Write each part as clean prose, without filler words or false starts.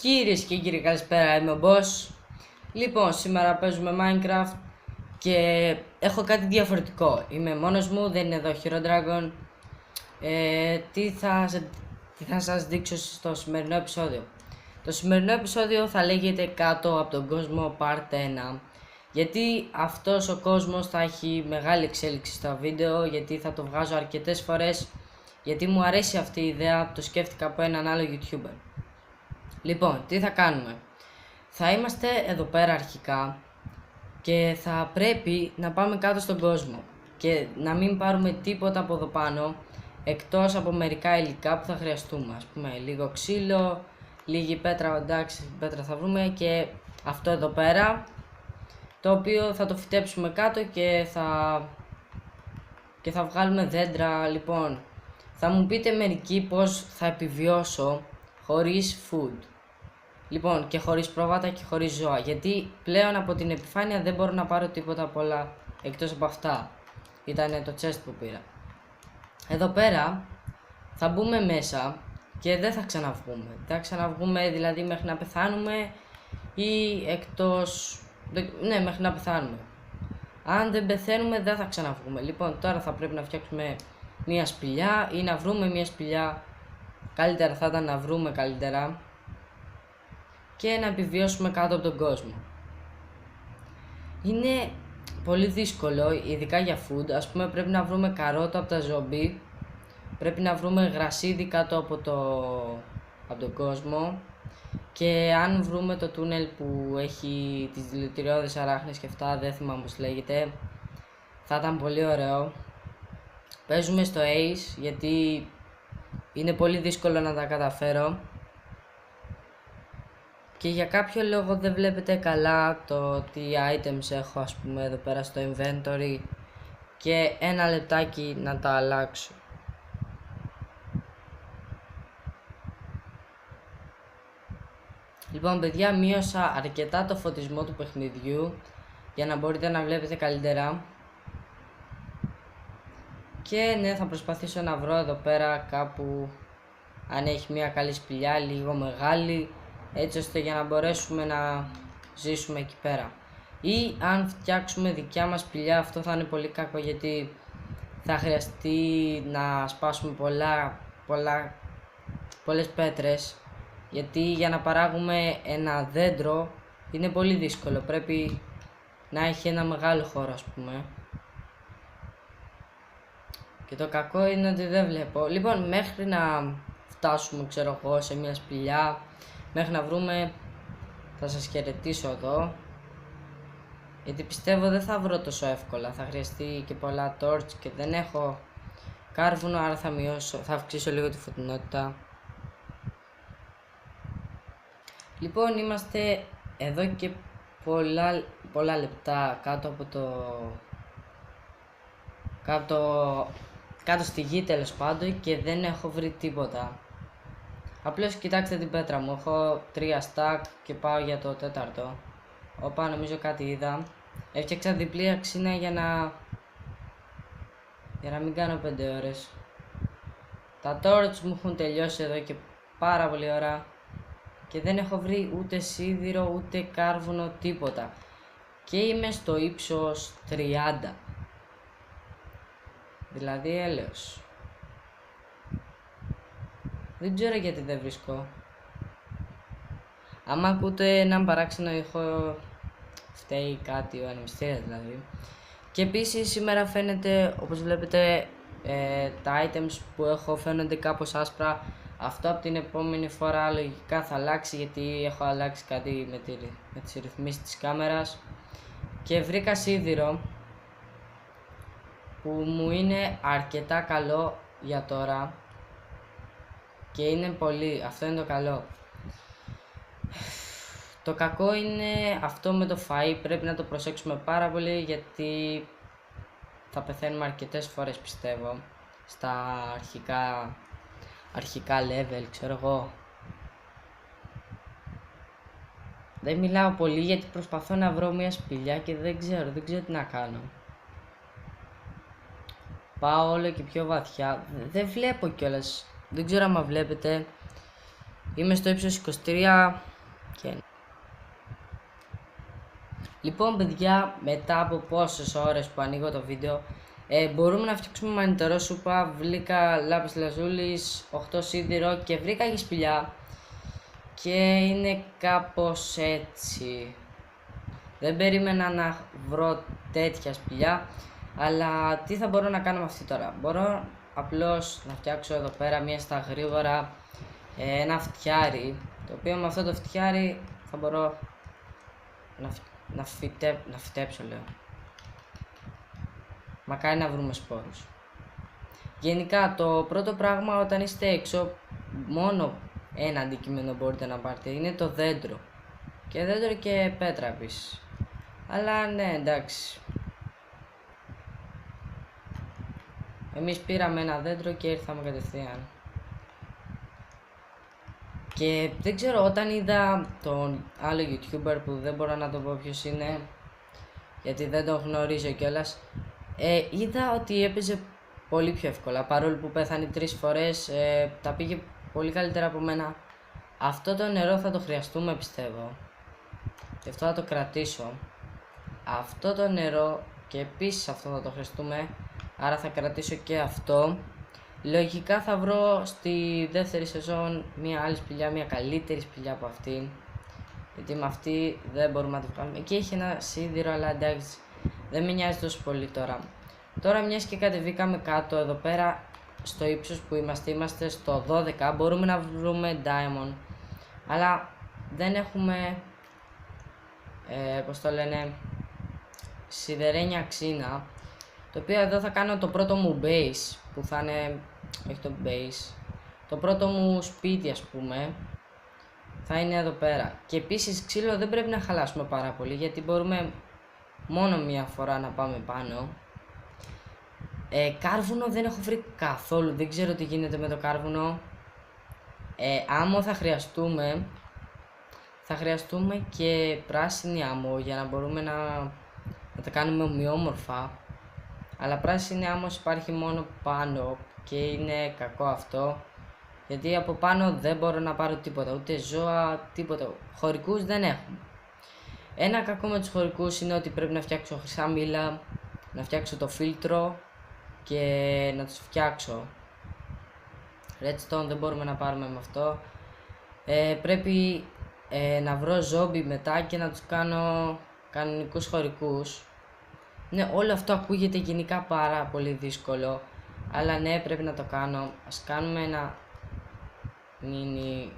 Κυρίες και κύριοι, καλησπέρα, είμαι ο Boss. Λοιπόν, σήμερα παίζουμε Minecraft και έχω κάτι διαφορετικό. Είμαι μόνος μου, δεν είναι εδώ Hero Dragon. Τι θα σας δείξω στο σημερινό επεισόδιο. Το σημερινό επεισόδιο θα λέγεται κάτω από τον κόσμο Part 1. Γιατί αυτός ο κόσμος θα έχει μεγάλη εξέλιξη στο βίντεο, γιατί θα το βγάζω αρκετές φορές. Γιατί μου αρέσει αυτή η ιδέα, το σκέφτηκα από έναν άλλο YouTuber. Λοιπόν, τι θα κάνουμε. Θα είμαστε εδώ πέρα αρχικά και θα πρέπει να πάμε κάτω στον κόσμο και να μην πάρουμε τίποτα από εδώ πάνω εκτός από μερικά υλικά που θα χρειαστούμε. Ας πούμε λίγο ξύλο, λίγη πέτρα, εντάξει πέτρα θα βρούμε, και αυτό εδώ πέρα, το οποίο θα το φυτέψουμε κάτω και θα βγάλουμε δέντρα. Λοιπόν, θα μου πείτε μερικοί πως θα επιβιώσω χωρίς food. Λοιπόν, και χωρίς πρόβατα και χωρίς ζώα, γιατί πλέον από την επιφάνεια δεν μπορώ να πάρω τίποτα από όλα εκτός από αυτά. Ήτανε το chest που πήρα. Εδώ πέρα θα μπούμε μέσα και δεν θα ξαναβγούμε. Δεν θα ξαναβγούμε δηλαδή μέχρι να πεθάνουμε ή εκτός... Ναι, μέχρι να πεθάνουμε. Αν δεν πεθαίνουμε δεν θα ξαναβγούμε. Λοιπόν, τώρα θα πρέπει να φτιάξουμε μια σπηλιά ή να βρούμε μια σπηλιά. Καλύτερα θα ήταν να βρούμε καλύτερα και να επιβιώσουμε κάτω από τον κόσμο. Είναι πολύ δύσκολο, ειδικά για food. Ας πούμε πρέπει να βρούμε καρότα από τα ζόμπι, πρέπει να βρούμε γρασίδι κάτω από τον κόσμο, και αν βρούμε το τούνελ που έχει τις δηλητηριώδεις αράχνες και αυτά, δεν θυμάμαι πώς λέγεται, θα ήταν πολύ ωραίο. Παίζουμε στο Ace γιατί είναι πολύ δύσκολο να τα καταφέρω. Και για κάποιο λόγο δεν βλέπετε καλά το τι items έχω, ας πούμε, εδώ πέρα στο inventory, και ένα λεπτάκι να τα αλλάξω. Λοιπόν παιδιά, μείωσα αρκετά το φωτισμό του παιχνιδιού για να μπορείτε να βλέπετε καλύτερα. Και ναι, θα προσπαθήσω να βρω εδώ πέρα κάπου αν έχει μια καλή σπηλιά, λίγο μεγάλη, έτσι ώστε για να μπορέσουμε να ζήσουμε εκεί πέρα. Ή αν φτιάξουμε δικιά μας σπηλιά, αυτό θα είναι πολύ κακό, γιατί θα χρειαστεί να σπάσουμε πολλές πέτρες, γιατί για να παράγουμε ένα δέντρο είναι πολύ δύσκολο, πρέπει να έχει ένα μεγάλο χώρο, ας πούμε. Και το κακό είναι ότι δεν βλέπω. Λοιπόν, μέχρι να φτάσουμε, ξέρω εγώ, σε μια σπηλιά, μέχρι να βρούμε, θα σας χαιρετήσω εδώ, γιατί πιστεύω δεν θα βρω τόσο εύκολα, θα χρειαστεί και πολλά torch και δεν έχω κάρβουνο, άρα θα αυξήσω λίγο τη φωτεινότητα. Λοιπόν, είμαστε εδώ και πολλά λεπτά κάτω από κάτω στη γη, τέλος πάντων, και δεν έχω βρει τίποτα. Απλώς κοιτάξτε την πέτρα μου, έχω 3 stack και πάω για το 4ο. Όπα, νομίζω κάτι είδα. Έφτιαξα διπλή αξίνα για να μην κάνω 5 ώρες. Τα torch μου έχουν τελειώσει εδώ και πάρα πολύ ώρα και δεν έχω βρει ούτε σίδηρο, ούτε κάρβουνο, τίποτα. Και είμαι στο ύψος 30. Δηλαδή έλεος. Δεν ξέρω γιατί δεν βρίσκω. Άμα ακούτε έναν παράξενο ήχο, φταίει κάτι ο ανεμιστήρας δηλαδή. Και επίσης σήμερα φαίνεται, όπως βλέπετε, τα items που έχω φαίνονται κάπως άσπρα. Αυτό από την επόμενη φορά λογικά θα αλλάξει, γιατί έχω αλλάξει κάτι με τις ρυθμίσεις της κάμερας. Και βρήκα σίδηρο που μου είναι αρκετά καλό για τώρα. Και είναι πολύ, αυτό είναι το καλό. Το κακό είναι αυτό με το φαΐ, πρέπει να το προσέξουμε πάρα πολύ, γιατί θα πεθαίνουμε αρκετές φορές, πιστεύω, στα αρχικά level, ξέρω εγώ. Δεν μιλάω πολύ γιατί προσπαθώ να βρω μια σπηλιά και δεν ξέρω τι να κάνω. Πάω όλο και πιο βαθιά, δεν βλέπω κιόλας. Δεν ξέρω άμα βλέπετε. Είμαι στο ύψος 23 Και... Λοιπόν παιδιά, μετά από πόσες ώρες που ανοίγω το βίντεο, μπορούμε να φτιάξουμε μανιτερό σούπα. Βρήκα λάπης λαζούλης, 8 σίδηρο και βρήκα και σπηλιά. Και είναι κάπως έτσι. Δεν περίμενα να βρω τέτοια σπηλιά, αλλά τι θα μπορώ να κάνω με αυτή τώρα? Μπορώ απλώς να φτιάξω εδώ πέρα μία στα γρήγορα ένα φτιάρι, το οποίο με αυτό το φτιάρι θα μπορώ να φυτέψω, λέω. Μακάρι να βρούμε σπόρους. Γενικά το πρώτο πράγμα όταν είστε έξω, μόνο ένα αντικείμενο μπορείτε να πάρετε, είναι το δέντρο. Και δέντρο και πέτρα επίσης. Αλλά ναι, εντάξει. Εμείς πήραμε ένα δέντρο και ήρθαμε κατευθείαν. Και δεν ξέρω, όταν είδα τον άλλο YouTuber που δεν μπορώ να το πω ποιος είναι, γιατί δεν τον γνωρίζω κιόλας, είδα ότι έπαιζε πολύ πιο εύκολα. Παρόλο που πέθανε 3 φορές, τα πήγε πολύ καλύτερα από μένα. Αυτό το νερό θα το χρειαστούμε, πιστεύω. Και αυτό θα το κρατήσω. Αυτό το νερό και επίσης αυτό θα το χρειαστούμε. Άρα θα κρατήσω και αυτό. Λογικά θα βρω στη δεύτερη σεζόν μια άλλη σπηλιά, μια καλύτερη σπηλιά από αυτήν. Γιατί με αυτή δεν μπορούμε να το βγάλουμε. Εκεί έχει ένα σίδηρο, αλλά εντάξει, δεν με νοιάζει τόσο πολύ τώρα. Τώρα μιας και κατεβήκαμε κάτω εδώ πέρα, στο ύψος που είμαστε στο 12, μπορούμε να βρούμε diamond. Αλλά δεν έχουμε, πώς το λένε, σιδερένια ξύνα. Το οποίο εδώ θα κάνω το πρώτο μου base, που θα είναι, όχι το base, το πρώτο μου σπίτι ας πούμε, θα είναι εδώ πέρα. Και επίσης ξύλο δεν πρέπει να χαλάσουμε πάρα πολύ, γιατί μπορούμε μόνο μία φορά να πάμε πάνω. Κάρβουνο δεν έχω βρει καθόλου, δεν ξέρω τι γίνεται με το κάρβουνο. Άμμο θα χρειαστούμε και πράσινη άμμο για να μπορούμε να τα κάνουμε ομοιόμορφα. Αλλά πράσινη άμμος υπάρχει μόνο πάνω και είναι κακό αυτό, γιατί από πάνω δεν μπορώ να πάρω τίποτα, ούτε ζώα, τίποτα. Χωρικούς δεν έχουμε. Ένα κακό με τους χωρικούς είναι ότι πρέπει να φτιάξω χρυσά μήλα, να φτιάξω το φίλτρο και να τους φτιάξω. Redstone δεν μπορούμε να πάρουμε με αυτό. Πρέπει να βρω ζόμπι μετά και να τους κάνω κανονικούς χωρικούς. Ναι, όλο αυτό ακούγεται γενικά πάρα πολύ δύσκολο, αλλά ναι, πρέπει να το κάνω. Ας κάνουμε ένα μίνι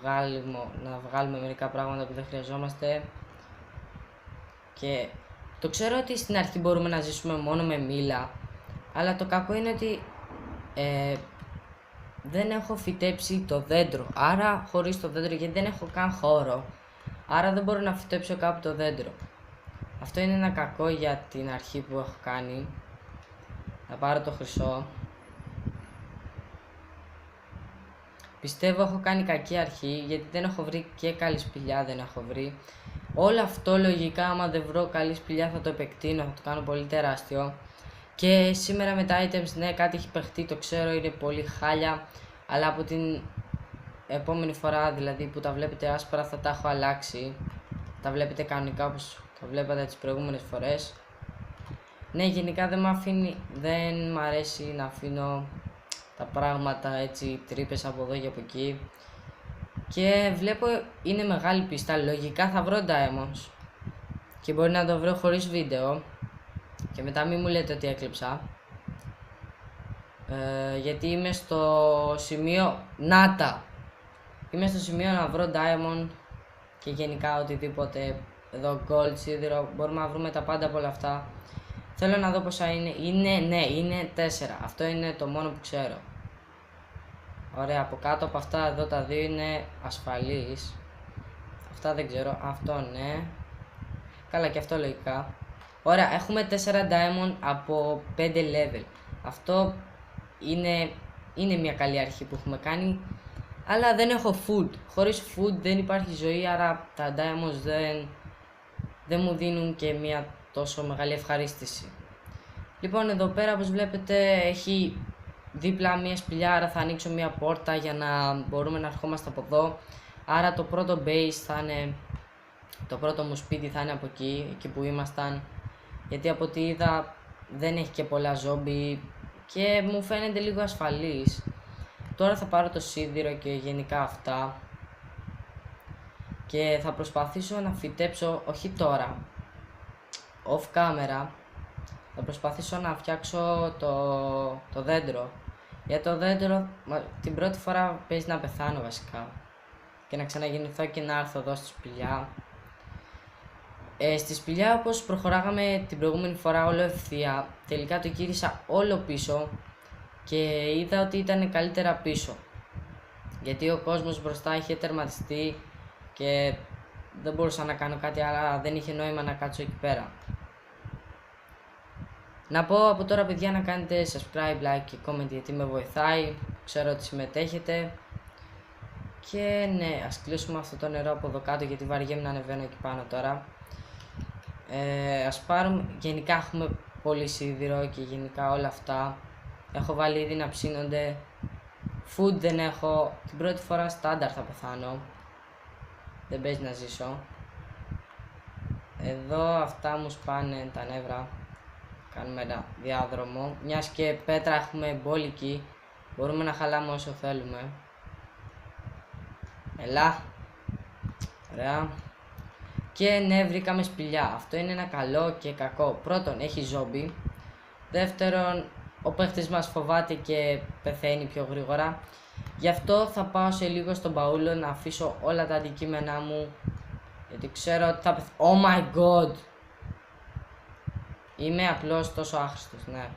βγάλιμο, να βγάλουμε μερικά πράγματα που δεν χρειαζόμαστε. Και το ξέρω ότι στην αρχή μπορούμε να ζήσουμε μόνο με μήλα, αλλά το κακό είναι ότι δεν έχω φυτέψει το δέντρο. Άρα χωρίς το δέντρο, γιατί δεν έχω καν χώρο, άρα δεν μπορώ να φυτέψω κάπου το δέντρο. Αυτό είναι ένα κακό για την αρχή που έχω κάνει. Θα πάρω το χρυσό. Πιστεύω έχω κάνει κακή αρχή, γιατί δεν έχω βρει και καλή σπηλιά, δεν έχω βρει. Όλο αυτό λογικά άμα δεν βρω καλή σπηλιά θα το επεκτείνω, θα το κάνω πολύ τεράστιο. Και σήμερα με τα items, ναι, κάτι έχει παιχτεί, το ξέρω, είναι πολύ χάλια. Αλλά από την επόμενη φορά, δηλαδή που τα βλέπετε άσπρα, θα τα έχω αλλάξει. Τα βλέπετε κανονικά όπως τα βλέπατε τις προηγούμενες φορές. Ναι, γενικά δεν μ' αρέσει να αφήνω τα πράγματα έτσι, τρύπες από εδώ και από εκεί. Και βλέπω είναι μεγάλη πίστα, λογικά θα βρω diamonds. Και μπορεί να το βρω χωρίς βίντεο. Και μετά μην μου λέτε ότι έκλεψα. Γιατί είμαι στο σημείο, νάτα! Είμαι στο σημείο να βρω diamond και γενικά οτιδήποτε. Εδώ gold, σίδηρο, μπορούμε να βρούμε τα πάντα από όλα αυτά. Θέλω να δω πόσα είναι. Είναι 4. Αυτό είναι το μόνο που ξέρω. Ωραία, από κάτω από αυτά εδώ τα δύο είναι ασφαλείς. Αυτά δεν ξέρω, αυτό ναι. Καλά, και αυτό λογικά. Ωραία, έχουμε 4 diamond από 5 level. Αυτό είναι μια καλή αρχή που έχουμε κάνει. Αλλά δεν έχω food. Χωρίς food δεν υπάρχει ζωή, άρα τα diamonds δεν μου δίνουν και μια τόσο μεγάλη ευχαρίστηση. Λοιπόν, εδώ πέρα όπως βλέπετε έχει δίπλα μια σπηλιά, άρα θα ανοίξω μια πόρτα για να μπορούμε να ερχόμαστε από εδώ. Άρα το πρώτο base θα είναι, το πρώτο μου σπίτι θα είναι από εκεί που ήμασταν, γιατί από ό,τι είδα δεν έχει και πολλά ζόμπι και μου φαίνεται λίγο ασφαλής. Τώρα θα πάρω το σίδηρο και γενικά αυτά και θα προσπαθήσω να φυτέψω, όχι τώρα, off camera, θα προσπαθήσω να φτιάξω το δέντρο. Για το δέντρο την πρώτη φορά παίζει να πεθάνω βασικά και να ξαναγεννηθώ και να έρθω εδώ στη σπηλιά. Στη σπηλιά, όπως προχωράγαμε την προηγούμενη φορά όλο ευθεία, τελικά το γύρισα όλο πίσω και είδα ότι ήταν καλύτερα πίσω, γιατί ο κόσμος μπροστά είχε τερματιστεί και δεν μπορούσα να κάνω κάτι, αλλά δεν είχε νόημα να κάτσω εκεί πέρα. Να πω από τώρα, παιδιά, να κάνετε subscribe, like και comment, γιατί με βοηθάει, ξέρω ότι συμμετέχετε. Και ναι, ας κλείσουμε αυτό το νερό από εδώ κάτω, γιατί βαριέμαι να ανεβαίνω εκεί πάνω τώρα. Ας πάρουμε, γενικά έχουμε πολύ σίδηρο και γενικά όλα αυτά. Έχω βάλει ήδη να ψήνονται. Food δεν έχω, την πρώτη φορά στάνταρ θα πεθάνω. Δεν παίζει να ζήσω. Εδώ αυτά μου σπάνε τα νεύρα. Κάνουμε ένα διάδρομο. Μιας και πέτρα έχουμε μπόλικη, μπορούμε να χαλάμε όσο θέλουμε. Ελά. Ωραία. Και ναι, βρήκαμε σπηλιά. Αυτό είναι ένα καλό και κακό. Πρώτον, έχει ζόμπι. Δεύτερον, ο παίχτης μας φοβάται και πεθαίνει πιο γρήγορα. Γι' αυτό θα πάω σε λίγο στον μπαούλο να αφήσω όλα τα αντικείμενά μου, γιατί ξέρω ότι θα πεθάνω. Oh my god! Είμαι απλώς τόσο άχρηστος, ναι.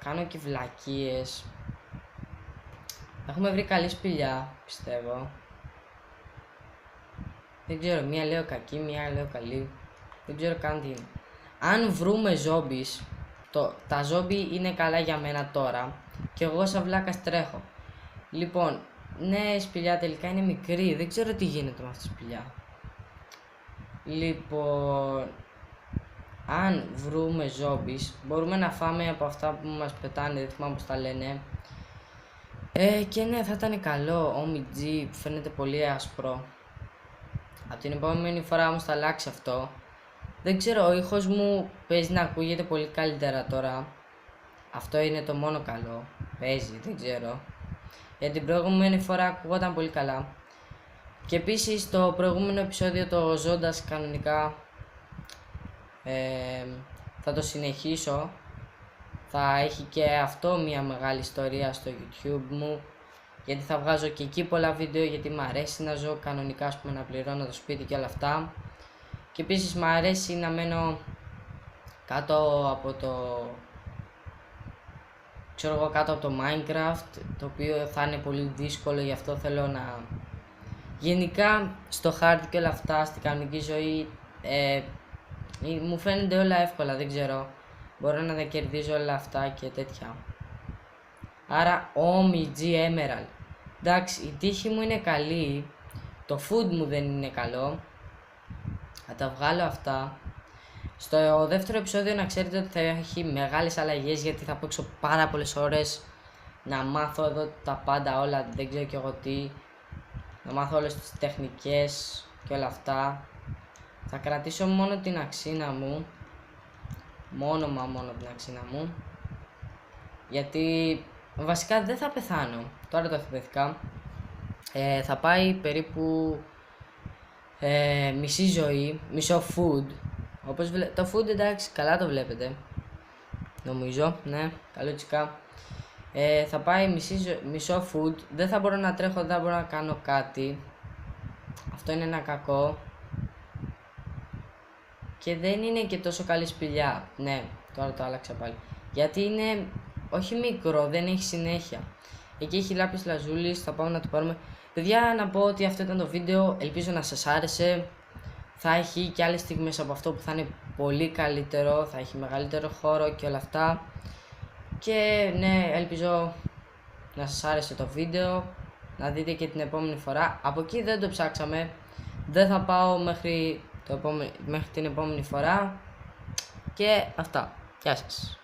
Κάνω και βλακίες. Έχουμε βρει καλή σπηλιά, πιστεύω. Δεν ξέρω, μία λέω κακή, μία λέω καλή. Δεν ξέρω καν τι είναι. Αν βρούμε ζόμπις, τα ζόμπι είναι καλά για μένα τώρα και εγώ σαν βλάκας τρέχω. Λοιπόν, ναι, η σπηλιά τελικά είναι μικρή, δεν ξέρω τι γίνεται με αυτή τη σπηλιά. Λοιπόν, αν βρούμε ζόμπις, μπορούμε να φάμε από αυτά που μας πετάνε, δεν θυμάμαι πώς τα λένε. Και ναι, θα ήταν καλό. OMG, που φαίνεται πολύ άσπρο. Από την επόμενη φορά όμως θα αλλάξει αυτό. Δεν ξέρω, ο ήχος μου παίζει να ακούγεται πολύ καλύτερα τώρα. Αυτό είναι το μόνο καλό. Παίζει, δεν ξέρω. Για την προηγούμενη φορά ακούγονταν πολύ καλά. Και επίσης το προηγούμενο επεισόδιο, το ζώντας κανονικά, θα το συνεχίσω. Θα έχει και αυτό μια μεγάλη ιστορία στο YouTube μου, γιατί θα βγάζω και εκεί πολλά βίντεο, γιατί μου αρέσει να ζω κανονικά, ας πούμε, να πληρώνω το σπίτι και όλα αυτά. Και επίσης μου αρέσει να μένω κάτω από κάτω από το Minecraft, το οποίο θα είναι πολύ δύσκολο, γι' αυτό θέλω να... Γενικά στο hard και όλα αυτά, στην κανονική ζωή, μου φαίνονται όλα εύκολα, δεν ξέρω. Μπορώ να τα κερδίζω όλα αυτά και τέτοια. Άρα, OMG Emerald. Εντάξει, η τύχη μου είναι καλή. Το food μου δεν είναι καλό. Θα τα βγάλω αυτά. Στο δεύτερο επεισόδιο να ξέρετε ότι θα έχει μεγάλες αλλαγές, γιατί θα παίξω πάρα πολλές ώρες να μάθω εδώ τα πάντα όλα. Δεν ξέρω κι εγώ τι. Να μάθω όλες τις τεχνικές και όλα αυτά. Θα κρατήσω μόνο την αξίνα μου. Μόνο την αξίνα μου, γιατί βασικά δεν θα πεθάνω. Τώρα το θυμήθηκα. Θα πάει περίπου μισή ζωή, μισό food. Όπως το food, εντάξει, καλά το βλέπετε, νομίζω, ναι, καλό τσικά. Θα πάει μισό food. Δεν θα μπορώ να τρέχω, δεν θα μπορώ να κάνω κάτι. Αυτό είναι ένα κακό. Και δεν είναι και τόσο καλή σπηλιά. Ναι, τώρα το άλλαξα πάλι. Γιατί είναι όχι μικρό, δεν έχει συνέχεια. Εκεί έχει λάπης λαζούλης, θα πάμε να το πάρουμε. Παιδιά, να πω ότι αυτό ήταν το βίντεο. Ελπίζω να σας άρεσε. Θα έχει και άλλες στιγμές από αυτό που θα είναι πολύ καλύτερο. Θα έχει μεγαλύτερο χώρο και όλα αυτά. Και ναι, ελπίζω να σας άρεσε το βίντεο. Να δείτε και την επόμενη φορά. Από εκεί δεν το ψάξαμε. Δεν θα πάω μέχρι την επόμενη φορά. Και αυτά. Γεια σας.